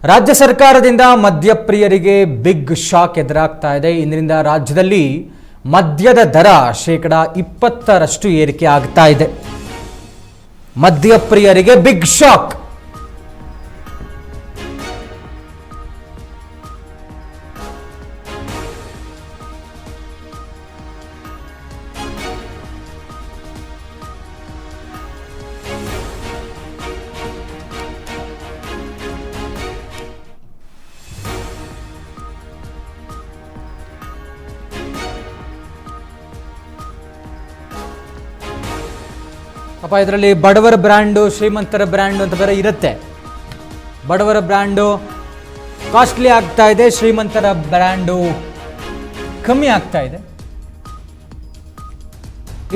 ರಾಜ್ಯ ಸರ್ಕಾರದಿಂದ ಮದ್ಯಪ್ರಿಯರಿಗೆ big shock ಎದುರಾಗ್ತಾ ಇದೆ. ಇಂದಿನಿಂದ ರಾಜ್ಯದಲ್ಲಿ ಮದ್ಯದ ದರ 20% ಏರಿಕೆ ಆಗ್ತಾ ಇದೆ. ಮದ್ಯಪ್ರಿಯರಿಗೆ ಬಿಗ್ ಶಾಕ್. ಅಪ್ಪ ಇದರಲ್ಲಿ ಬಡವರ ಬ್ರ್ಯಾಂಡು, ಶ್ರೀಮಂತರ ಬ್ರ್ಯಾಂಡು ಅಂತ ಬೇರೆ ಇರುತ್ತೆ. ಬಡವರ ಬ್ರ್ಯಾಂಡು ಕಾಸ್ಟ್ಲಿ ಆಗ್ತಾ ಇದೆ, ಶ್ರೀಮಂತರ ಬ್ರ್ಯಾಂಡು ಕಮ್ಮಿ ಆಗ್ತಾ ಇದೆ.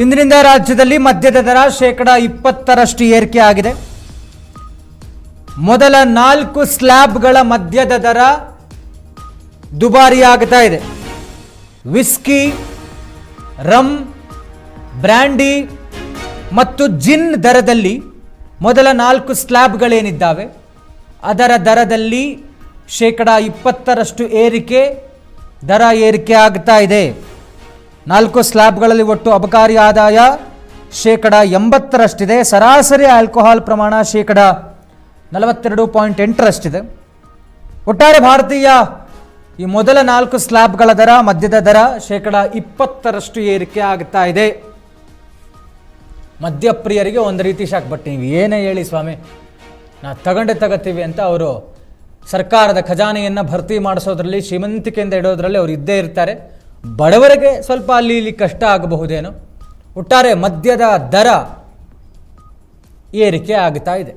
ಇಂದಿನಿಂದ ರಾಜ್ಯದಲ್ಲಿ ಮದ್ಯದ ದರ 20% ಏರಿಕೆ ಆಗಿದೆ. ಮೊದಲ 4 ಸ್ಲ್ಯಾಬ್ಗಳ ಮದ್ಯದ ದರ ದುಬಾರಿ ಆಗ್ತಾ ಇದೆ. ವಿಸ್ಕಿ, ರಮ್, ಬ್ರ್ಯಾಂಡಿ ಮತ್ತು ಜಿನ್ ದರದಲ್ಲಿ ಮೊದಲ 4 ಸ್ಲ್ಯಾಬ್ಗಳೇನಿದ್ದಾವೆ ಅದರ ದರದಲ್ಲಿ 20% ದರ ಏರಿಕೆ ಆಗ್ತಾ ಇದೆ. 4 ಸ್ಲ್ಯಾಬ್ಗಳಲ್ಲಿ ಒಟ್ಟು ಅಬಕಾರಿ ಆದಾಯ 80%. ಸರಾಸರಿ ಆಲ್ಕೋಹಾಲ್ ಪ್ರಮಾಣ 42.8%. ಒಟ್ಟಾರೆ ಭಾರತೀಯ ಈ ಮೊದಲ 4 ಸ್ಲ್ಯಾಬ್ಗಳ ದರ, ಮದ್ಯದ ದರ 20% ಏರಿಕೆ ಆಗ್ತಾ ಇದೆ. ಮದ್ಯಪ್ರಿಯರಿಗೆ ಒಂದು ರೀತಿ ಶಾಕ್. ಬಟ್ ನೀವು ಏನೇ ಹೇಳಿ ಸ್ವಾಮಿ, ನಾವು ತಗೋತೀವಿ ಅಂತ ಅವರು ಸರ್ಕಾರದ ಖಜಾನೆಯನ್ನು ಭರ್ತಿ ಮಾಡಿಸೋದ್ರಲ್ಲಿ, ಶ್ರೀಮಂತಿಕೆಯಿಂದ ಇಡೋದ್ರಲ್ಲಿ ಅವರು ಇದ್ದೇ ಇರ್ತಾರೆ. ಬಡವರಿಗೆ ಸ್ವಲ್ಪ ಅಲ್ಲಿ ಇಲ್ಲಿ ಕಷ್ಟ ಆಗಬಹುದೇನೋ. ಒಟ್ಟಾರೆ ಮದ್ಯದ ದರ ಏರಿಕೆ ಆಗ್ತಾ ಇದೆ.